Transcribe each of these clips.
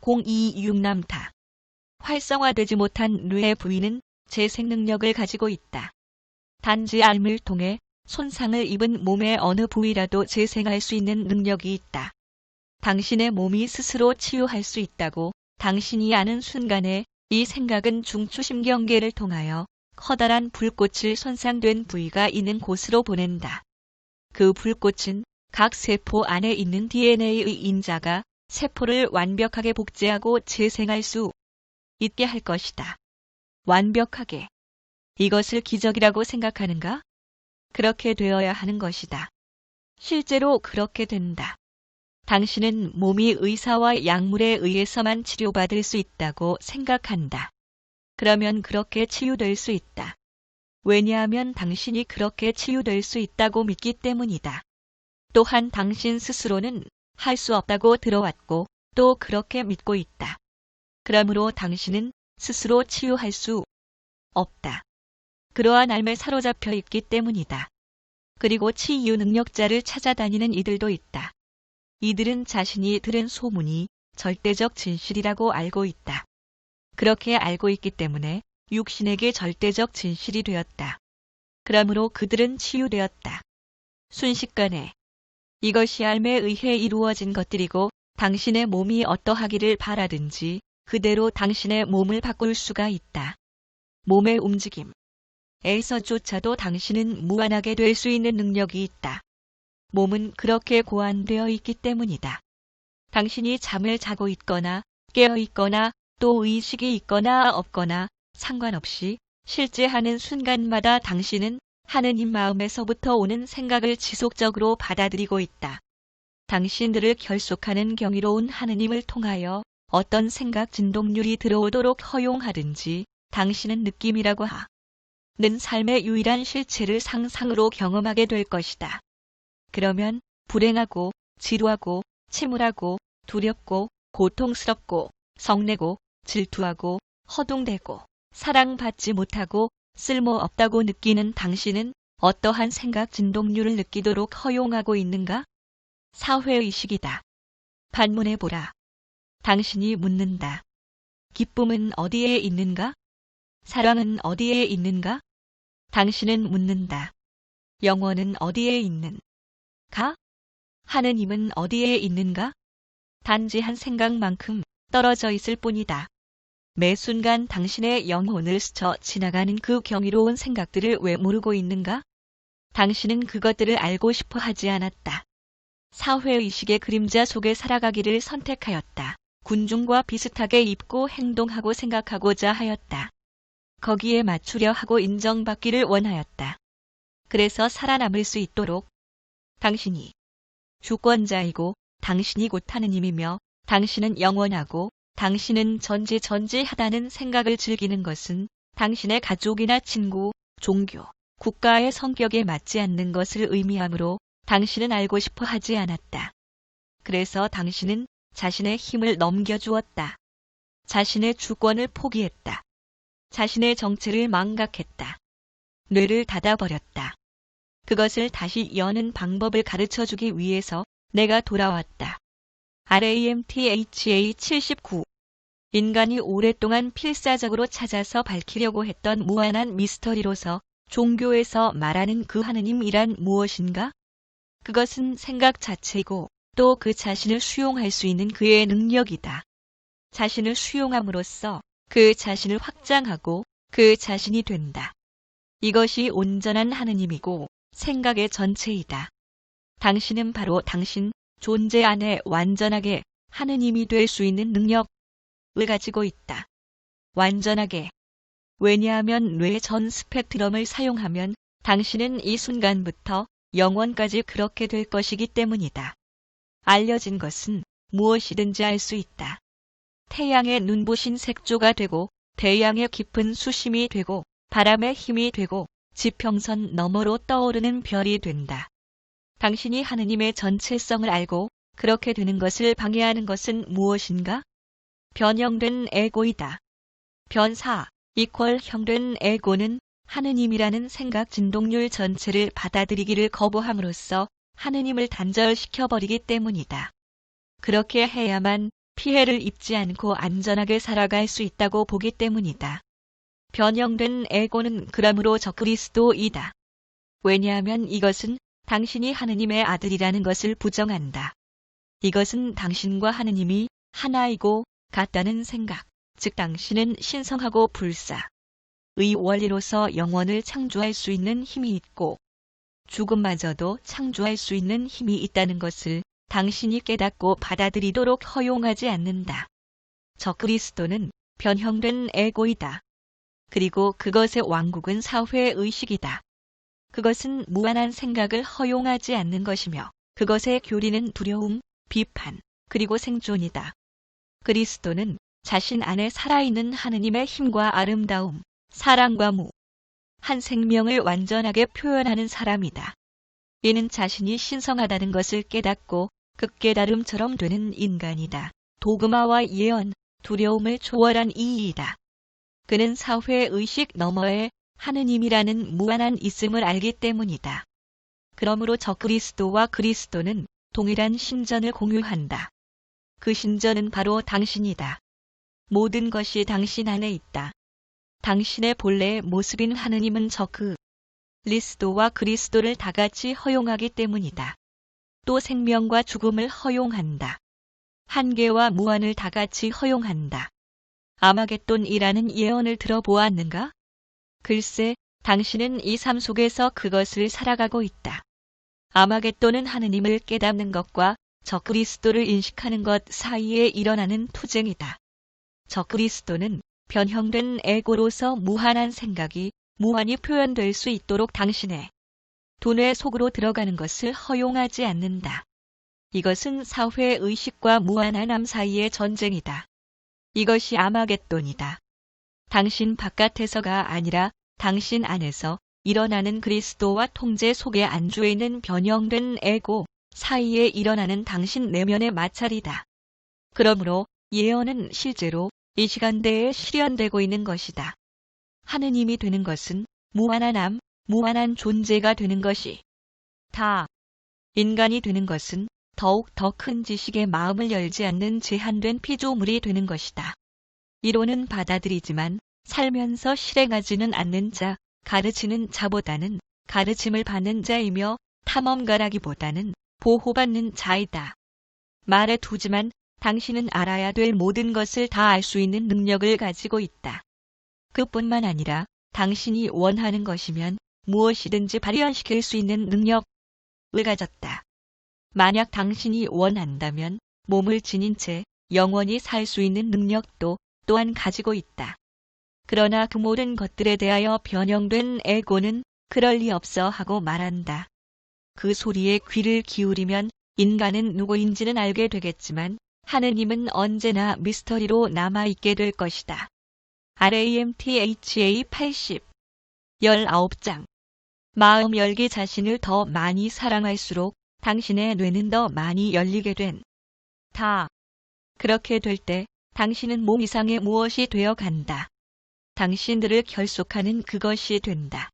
026남타. 활성화되지 못한 뇌의 부위는 재생 능력을 가지고 있다. 단지 암을 통해 손상을 입은 몸의 어느 부위라도 재생할 수 있는 능력이 있다. 당신의 몸이 스스로 치유할 수 있다고 당신이 아는 순간에 이 생각은 중추신경계를 통하여 커다란 불꽃을 손상된 부위가 있는 곳으로 보낸다. 그 불꽃은 각 세포 안에 있는 DNA의 인자가 세포를 완벽하게 복제하고 재생할 수 있게 할 것이다. 완벽하게. 이것을 기적이라고 생각하는가? 그렇게 되어야 하는 것이다. 실제로 그렇게 된다. 당신은 몸이 의사와 약물에 의해서만 치료받을 수 있다고 생각한다. 그러면 그렇게 치유될 수 있다. 왜냐하면 당신이 그렇게 치유될 수 있다고 믿기 때문이다. 또한 당신 스스로는 할 수 없다고 들어왔고 또 그렇게 믿고 있다. 그러므로 당신은 스스로 치유할 수 없다. 그러한 삶에 사로잡혀 있기 때문이다. 그리고 치유 능력자를 찾아다니는 이들도 있다. 이들은 자신이 들은 소문이 절대적 진실이라고 알고 있다. 그렇게 알고 있기 때문에 육신에게 절대적 진실이 되었다. 그러므로 그들은 치유되었다. 순식간에. 이것이 삶에 의해 이루어진 것들이고 당신의 몸이 어떠하기를 바라든지 그대로 당신의 몸을 바꿀 수가 있다. 몸의 움직임에서조차도 당신은 무한하게 될 수 있는 능력이 있다. 몸은 그렇게 고안되어 있기 때문이다. 당신이 잠을 자고 있거나 깨어 있거나 또 의식이 있거나 없거나 상관없이 실제 하는 순간마다 당신은 하느님 마음에서부터 오는 생각을 지속적으로 받아들이고 있다. 당신들을 결속하는 경이로운 하느님을 통하여 어떤 생각 진동률이 들어오도록 허용하든지 당신은 느낌이라고 하는 삶의 유일한 실체를 상상으로 경험하게 될 것이다. 그러면 불행하고 지루하고 침울하고 두렵고 고통스럽고 성내고 질투하고 허둥대고 사랑받지 못하고 쓸모없다고 느끼는 당신은 어떠한 생각 진동률을 느끼도록 허용하고 있는가? 사회의식이다. 반문해보라. 당신이 묻는다. 기쁨은 어디에 있는가? 사랑은 어디에 있는가? 당신은 묻는다. 영원은 어디에 있는가? 하느님은 어디에 있는가? 단지 한 생각만큼 떨어져 있을 뿐이다. 매 순간 당신의 영혼을 스쳐 지나가는 그 경이로운 생각들을 왜 모르고 있는가? 당신은 그것들을 알고 싶어 하지 않았다. 사회의식의 그림자 속에 살아가기를 선택하였다. 군중과 비슷하게 입고 행동하고 생각하고자 하였다. 거기에 맞추려 하고 인정받기를 원하였다. 그래서 살아남을 수 있도록 당신이 주권자이고 당신이 곧 하느님이며 당신은 영원하고 당신은 전지전지하다는 생각을 즐기는 것은 당신의 가족이나 친구, 종교, 국가의 성격에 맞지 않는 것을 의미하므로 당신은 알고 싶어 하지 않았다. 그래서 당신은 자신의 힘을 넘겨주었다. 자신의 주권을 포기했다. 자신의 정체를 망각했다. 뇌를 닫아버렸다. 그것을 다시 여는 방법을 가르쳐주기 위해서 내가 돌아왔다. RAMTHA 79. 인간이 오랫동안 필사적으로 찾아서 밝히려고 했던 무한한 미스터리로서 종교에서 말하는 그 하느님이란 무엇인가? 그것은 생각 자체이고 또 그 자신을 수용할 수 있는 그의 능력이다. 자신을 수용함으로써 그 자신을 확장하고 그 자신이 된다. 이것이 온전한 하느님이고 생각의 전체이다. 당신은 바로 당신 존재 안에 완전하게 하느님이 될 수 있는 능력을 가지고 있다. 완전하게. 왜냐하면 뇌 전 스펙트럼을 사용하면 당신은 이 순간부터 영원까지 그렇게 될 것이기 때문이다. 알려진 것은 무엇이든지 알 수 있다. 태양의 눈부신 색조가 되고 태양의 깊은 수심이 되고 바람의 힘이 되고 지평선 너머로 떠오르는 별이 된다. 당신이 하느님의 전체성을 알고 그렇게 되는 것을 방해하는 것은 무엇인가? 변형된 에고이다. 변사, 형된 에고는 하느님이라는 생각 진동률 전체를 받아들이기를 거부함으로써 하느님을 단절시켜버리기 때문이다. 그렇게 해야만 피해를 입지 않고 안전하게 살아갈 수 있다고 보기 때문이다. 변형된 에고는 그러므로 적그리스도이다. 왜냐하면 이것은 당신이 하느님의 아들이라는 것을 부정한다. 이것은 당신과 하느님이 하나이고 같다는 생각, 즉 당신은 신성하고 불사의 원리로서 영원을 창조할 수 있는 힘이 있고 죽음마저도 창조할 수 있는 힘이 있다는 것을 당신이 깨닫고 받아들이도록 허용하지 않는다. 적그리스도는 변형된 에고이다. 그리고 그것의 왕국은 사회의식이다. 그것은 무한한 생각을 허용하지 않는 것이며 그것의 교리는 두려움, 비판, 그리고 생존이다. 그리스도는 자신 안에 살아있는 하느님의 힘과 아름다움, 사랑과 한 생명을 완전하게 표현하는 사람이다. 이는 자신이 신성하다는 것을 깨닫고 그 깨달음처럼 되는 인간이다. 도그마와 예언, 두려움을 초월한 이이다. 그는 사회의식 너머에 하느님이라는 무한한 있음을 알기 때문이다. 그러므로 적그리스도와 그리스도는 동일한 신전을 공유한다. 그 신전은 바로 당신이다. 모든 것이 당신 안에 있다. 당신의 본래의 모습인 하느님은 적그리스도와 그리스도를 다같이 허용하기 때문이다. 또 생명과 죽음을 허용한다. 한계와 무한을 다같이 허용한다. 아마겟돈이라는 예언을 들어보았는가? 글쎄, 당신은 이 삶 속에서 그것을 살아가고 있다. 아마겟돈은 하느님을 깨닫는 것과 적그리스도를 인식하는 것 사이에 일어나는 투쟁이다. 적그리스도는 변형된 에고로서 무한한 생각이 무한히 표현될 수 있도록 당신의 두뇌 속으로 들어가는 것을 허용하지 않는다. 이것은 사회의식과 무한함 사이의 전쟁이다. 이것이 아마겟돈이다. 당신 바깥에서가 아니라 당신 안에서 일어나는 그리스도와 통제 속에 안주해 있는 변형된 에고 사이에 일어나는 당신 내면의 마찰이다. 그러므로 예언은 실제로 이 시간대에 실현되고 있는 것이다. 하느님이 되는 것은 무한한 무한한 존재가 되는 것이 다. 인간이 되는 것은 더욱 더 큰 지식에 마음을 열지 않는 제한된 피조물이 되는 것이다. 이론은 받아들이지만 살면서 실행하지는 않는 자, 가르치는 자보다는 가르침을 받는 자이며 탐험가라기보다는 보호받는 자이다. 말해 두지만 당신은 알아야 될 모든 것을 다 알 수 있는 능력을 가지고 있다. 그뿐만 아니라 당신이 원하는 것이면 무엇이든지 발현시킬 수 있는 능력을 가졌다. 만약 당신이 원한다면 몸을 지닌 채 영원히 살 수 있는 능력도 또한 가지고 있다. 그러나 그 모든 것들에 대하여 변형된 에고는 그럴 리 없어 하고 말한다. 그 소리에 귀를 기울이면 인간은 누구인지는 알게 되겠지만 하느님은 언제나 미스터리로 남아있게 될 것이다. RAMTHA 80 19장 마음 열기 자신을 더 많이 사랑할수록 당신의 뇌는 더 많이 열리게 된다. 그렇게 될 때 당신은 몸 이상의 무엇이 되어 간다. 당신들을 결속하는 그것이 된다.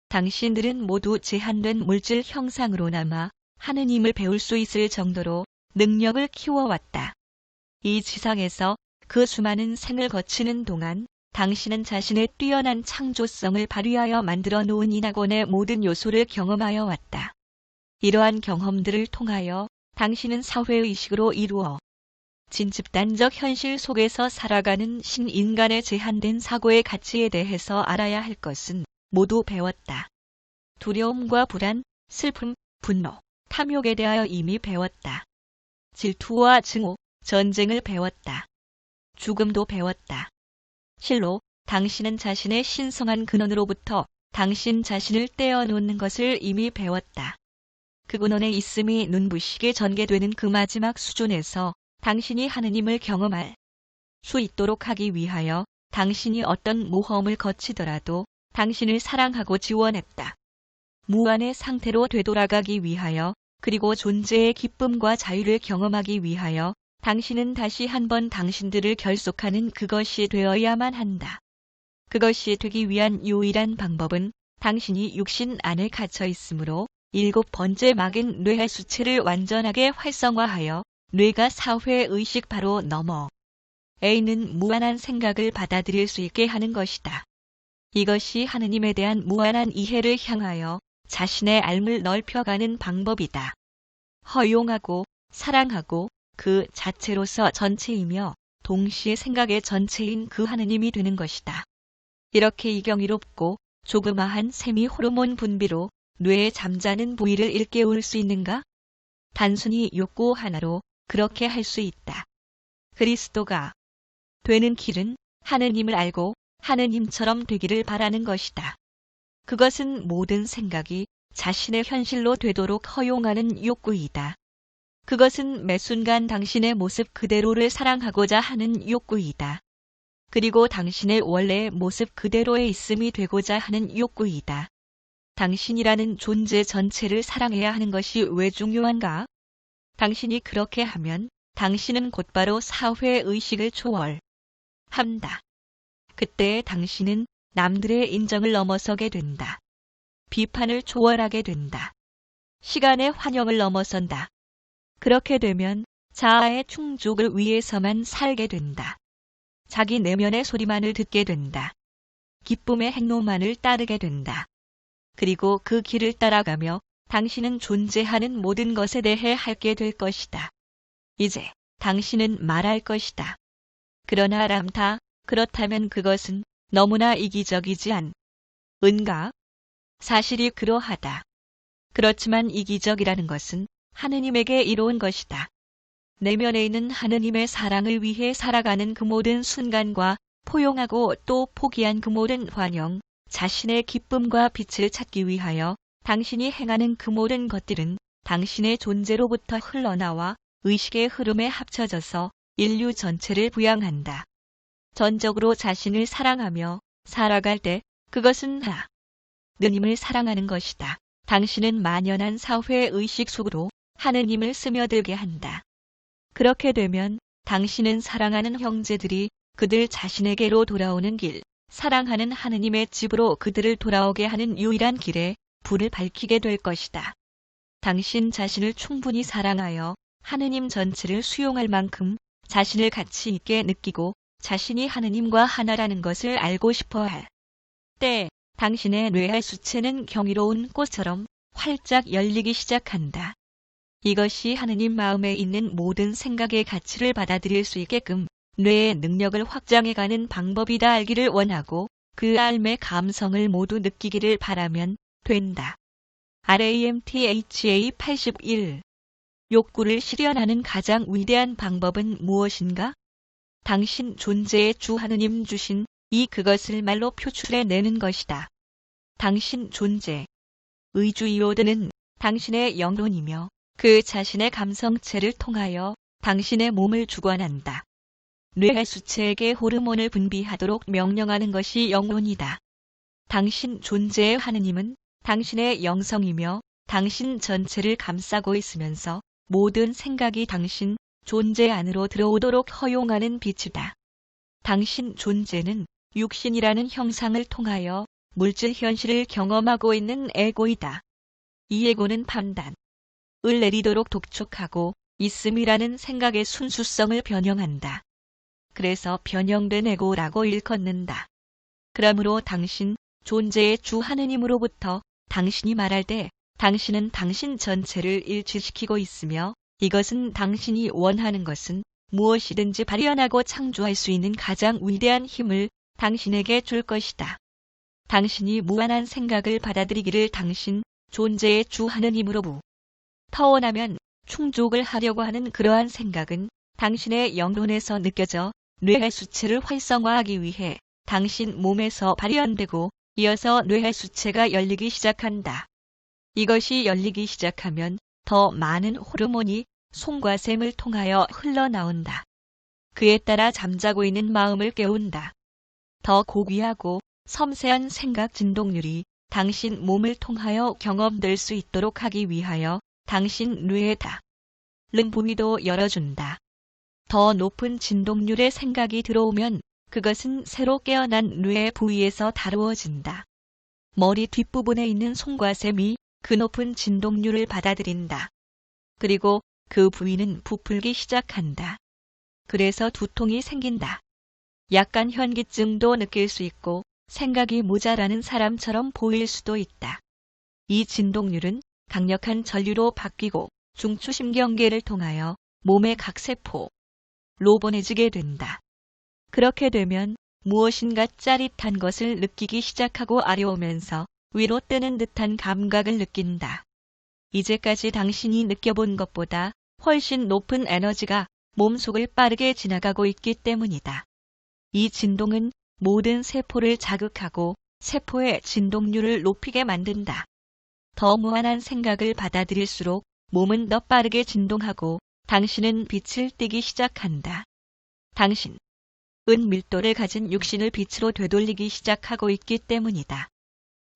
당신들은 모두 제한된 물질 형상으로 남아 하느님을 배울 수 있을 정도로 능력을 키워왔다. 이 지상에서 그 수많은 생을 거치는 동안 당신은 자신의 뛰어난 창조성을 발휘하여 만들어 놓은 인하곤의 모든 요소를 경험하여 왔다. 이러한 경험들을 통하여 당신은 사회의식으로 이루어 진 집단적 현실 속에서 살아가는 신인간의 제한된 사고의 가치에 대해서 알아야 할 것은 모두 배웠다. 두려움과 불안, 슬픔, 분노, 탐욕에 대하여 이미 배웠다. 질투와 증오, 전쟁을 배웠다. 죽음도 배웠다. 실로 당신은 자신의 신성한 근원으로부터 당신 자신을 떼어놓는 것을 이미 배웠다. 그 근원의 있음이 눈부시게 전개되는 그 마지막 수준에서 당신이 하느님을 경험할 수 있도록 하기 위하여 당신이 어떤 모험을 거치더라도 당신을 사랑하고 지원했다. 무한의 상태로 되돌아가기 위하여 그리고 존재의 기쁨과 자유를 경험하기 위하여 당신은 다시 한번 당신들을 결속하는 그것이 되어야만 한다. 그것이 되기 위한 유일한 방법은 당신이 육신 안에 갇혀 있으므로 7번째 막인 뇌의 수체를 완전하게 활성화하여 뇌가 사회의식 바로 넘어 A는 무한한 생각을 받아들일 수 있게 하는 것이다. 이것이 하느님에 대한 무한한 이해를 향하여 자신의 알을 넓혀가는 방법이다. 허용하고 사랑하고 그 자체로서 전체이며 동시에 생각의 전체인 그 하느님이 되는 것이다. 이렇게 이 경이롭고 조그마한 세미 호르몬 분비로 뇌의 잠자는 부위를 일깨울 수 있는가? 단순히 욕구 하나로 그렇게 할 수 있다. 그리스도가 되는 길은 하느님을 알고 하느님처럼 되기를 바라는 것이다. 그것은 모든 생각이 자신의 현실로 되도록 허용하는 욕구이다. 그것은 매 순간 당신의 모습 그대로를 사랑하고자 하는 욕구이다. 그리고 당신의 원래의 모습 그대로에 있음이 되고자 하는 욕구이다. 당신이라는 존재 전체를 사랑해야 하는 것이 왜 중요한가? 당신이 그렇게 하면 당신은 곧바로 사회의식을 초월한다. 그때 당신은 남들의 인정을 넘어서게 된다. 비판을 초월하게 된다. 시간의 환영을 넘어선다. 그렇게 되면 자아의 충족을 위해서만 살게 된다. 자기 내면의 소리만을 듣게 된다. 기쁨의 행로만을 따르게 된다. 그리고 그 길을 따라가며 당신은 존재하는 모든 것에 대해 알게 될 것이다. 이제 당신은 말할 것이다. 그러나 람타, 그렇다면 그것은 너무나 이기적이지 않은가? 사실이 그러하다. 그렇지만 이기적이라는 것은 하느님에게 이로운 것이다. 내면에 있는 하느님의 사랑을 위해 살아가는 그 모든 순간과 포용하고 또 포기한 그 모든 환영, 자신의 기쁨과 빛을 찾기 위하여 당신이 행하는 그 모든 것들은 당신의 존재로부터 흘러나와 의식의 흐름에 합쳐져서 인류 전체를 부양한다. 전적으로 자신을 사랑하며 살아갈 때 그것은 하느님을 사랑하는 것이다. 당신은 만연한 사회의식 속으로 하느님을 스며들게 한다. 그렇게 되면 당신은 사랑하는 형제들이 그들 자신에게로 돌아오는 길, 사랑하는 하느님의 집으로 그들을 돌아오게 하는 유일한 길에 불을 밝히게 될 것이다. 당신 자신을 충분히 사랑하여 하느님 전체를 수용할 만큼 자신을 가치 있게 느끼고 자신이 하느님과 하나라는 것을 알고 싶어 할 때 당신의 뇌의 수체는 경이로운 꽃처럼 활짝 열리기 시작한다. 이것이 하느님 마음에 있는 모든 생각의 가치를 받아들일 수 있게끔 뇌의 능력을 확장해가는 방법이다 알기를 원하고 그 삶의 감성을 모두 느끼기를 바라면 된다. RAMTHA 81 욕구를 실현하는 가장 위대한 방법은 무엇인가? 당신 존재의 주 하느님 주신 이 그것을 말로 표출해내는 것이다. 당신 존재, 의주이오드는 당신의 영혼이며 그 자신의 감성체를 통하여 당신의 몸을 주관한다. 뇌의 수체에게 호르몬을 분비하도록 명령하는 것이 영혼이다. 당신 존재의 하느님은 당신의 영성이며 당신 전체를 감싸고 있으면서 모든 생각이 당신 존재 안으로 들어오도록 허용하는 빛이다. 당신 존재는 육신이라는 형상을 통하여 물질 현실을 경험하고 있는 에고이다. 이 에고는 판단을 내리도록 독촉하고 있음이라는 생각의 순수성을 변형한다. 그래서 변형된 에고라고 일컫는다. 그러므로 당신 존재의 주 하느님으로부터 당신이 말할 때 당신은 당신 전체를 일치시키고 있으며 이것은 당신이 원하는 것은 무엇이든지 발현하고 창조할 수 있는 가장 위대한 힘을 당신에게 줄 것이다. 당신이 무한한 생각을 받아들이기를 당신 존재의 주 하느님으로부터 원하면 충족을 하려고 하는 그러한 생각은 당신의 영혼에서 느껴져 뇌의 수체를 활성화하기 위해 당신 몸에서 발현되고 이어서 뇌의 수체가 열리기 시작한다. 이것이 열리기 시작하면 더 많은 호르몬이 손과 샘을 통하여 흘러나온다. 그에 따라 잠자고 있는 마음을 깨운다. 더 고귀하고 섬세한 생각 진동률이 당신 몸을 통하여 경험될 수 있도록 하기 위하여 당신 뇌에 다른 부위도 열어준다. 더 높은 진동률의 생각이 들어오면 그것은 새로 깨어난 뇌의 부위에서 다루어진다. 머리 뒷부분에 있는 손과 샘이 그 높은 진동률을 받아들인다. 그리고 그 부위는 부풀기 시작한다. 그래서 두통이 생긴다. 약간 현기증도 느낄 수 있고 생각이 모자라는 사람처럼 보일 수도 있다. 이 진동률은 강력한 전류로 바뀌고 중추신경계를 통하여 몸의 각 세포로 보내지게 된다. 그렇게 되면 무엇인가 짜릿한 것을 느끼기 시작하고 아려오면서 위로 뜨는 듯한 감각을 느낀다. 이제까지 당신이 느껴본 것보다 훨씬 높은 에너지가 몸속을 빠르게 지나가고 있기 때문이다. 이 진동은 모든 세포를 자극하고 세포의 진동률을 높이게 만든다. 더 무한한 생각을 받아들일수록 몸은 더 빠르게 진동하고 당신은 빛을 띠기 시작한다. 당신은 밀도를 가진 육신을 빛으로 되돌리기 시작하고 있기 때문이다.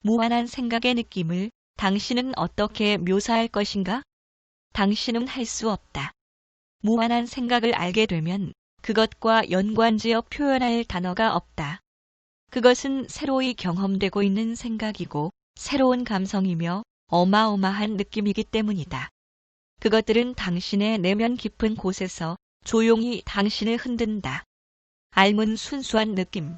무한한 생각의 느낌을 당신은 어떻게 묘사할 것인가? 당신은 할 수 없다. 무한한 생각을 알게 되면 그것과 연관지어 표현할 단어가 없다. 그것은 새로이 경험되고 있는 생각이고 새로운 감성이며 어마어마한 느낌이기 때문이다. 그것들은 당신의 내면 깊은 곳에서 조용히 당신을 흔든다. 알문 순수한 느낌.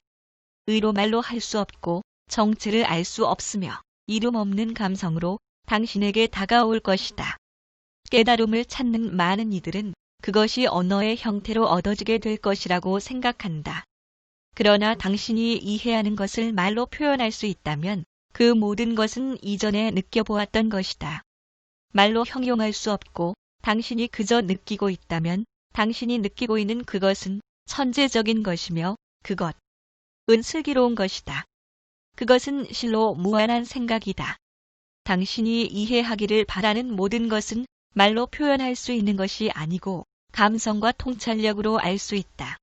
의로 말로 할 수 없고 정체를 알 수 없으며 이름 없는 감성으로 당신에게 다가올 것이다. 깨달음을 찾는 많은 이들은 그것이 언어의 형태로 얻어지게 될 것이라고 생각한다. 그러나 당신이 이해하는 것을 말로 표현할 수 있다면 그 모든 것은 이전에 느껴보았던 것이다. 말로 형용할 수 없고 당신이 그저 느끼고 있다면 당신이 느끼고 있는 그것은 천재적인 것이며 그것은 슬기로운 것이다. 그것은 실로 무한한 생각이다. 당신이 이해하기를 바라는 모든 것은 말로 표현할 수 있는 것이 아니고 감성과 통찰력으로 알 수 있다.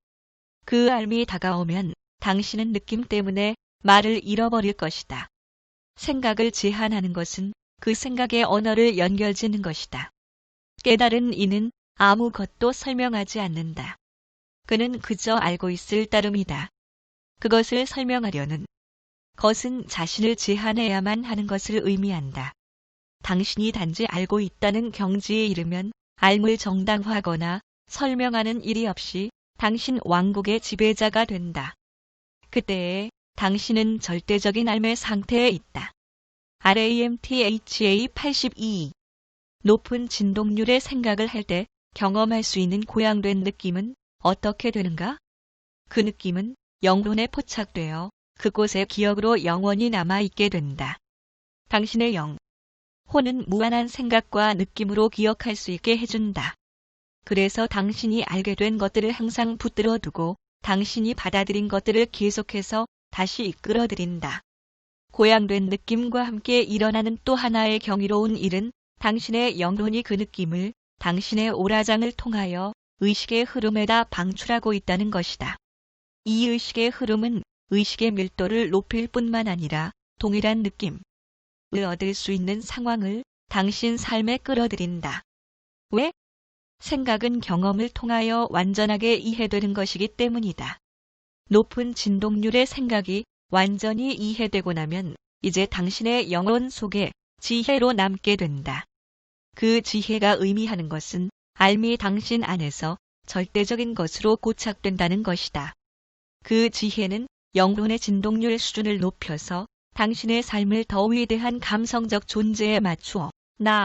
그 알미 다가오면 당신은 느낌 때문에 말을 잃어버릴 것이다. 생각을 제한하는 것은 그 생각의 언어를 연결짓는 것이다. 깨달은 이는 아무것도 설명하지 않는다. 그는 그저 알고 있을 따름이다. 그것을 설명하려는 것은 자신을 제한해야만 하는 것을 의미한다. 당신이 단지 알고 있다는 경지에 이르면 알물 정당화하거나 설명하는 일이 없이 당신 왕국의 지배자가 된다. 그때에 당신은 절대적인 알의 상태에 있다. RAMTHA 82 높은 진동률의 생각을 할 때 경험할 수 있는 고양된 느낌은 어떻게 되는가? 그 느낌은 영혼에 포착되어 그곳의 기억으로 영원히 남아있게 된다. 당신의 영혼은 무한한 생각과 느낌으로 기억할 수 있게 해준다. 그래서 당신이 알게 된 것들을 항상 붙들어 두고 당신이 받아들인 것들을 계속해서 다시 이끌어들인다. 고양된 느낌과 함께 일어나는 또 하나의 경이로운 일은 당신의 영혼이 그 느낌을 당신의 오라장을 통하여 의식의 흐름에다 방출하고 있다는 것이다. 이 의식의 흐름은 의식의 밀도를 높일 뿐만 아니라 동일한 느낌을 얻을 수 있는 상황을 당신 삶에 끌어들인다. 왜? 생각은 경험을 통하여 완전하게 이해되는 것이기 때문이다. 높은 진동률의 생각이 완전히 이해되고 나면 이제 당신의 영혼 속에 지혜로 남게 된다. 그 지혜가 의미하는 것은 알미 당신 안에서 절대적인 것으로 고착된다는 것이다. 그 지혜는 영혼의 진동률 수준을 높여서 당신의 삶을 더 위대한 감성적 존재에 맞추어 나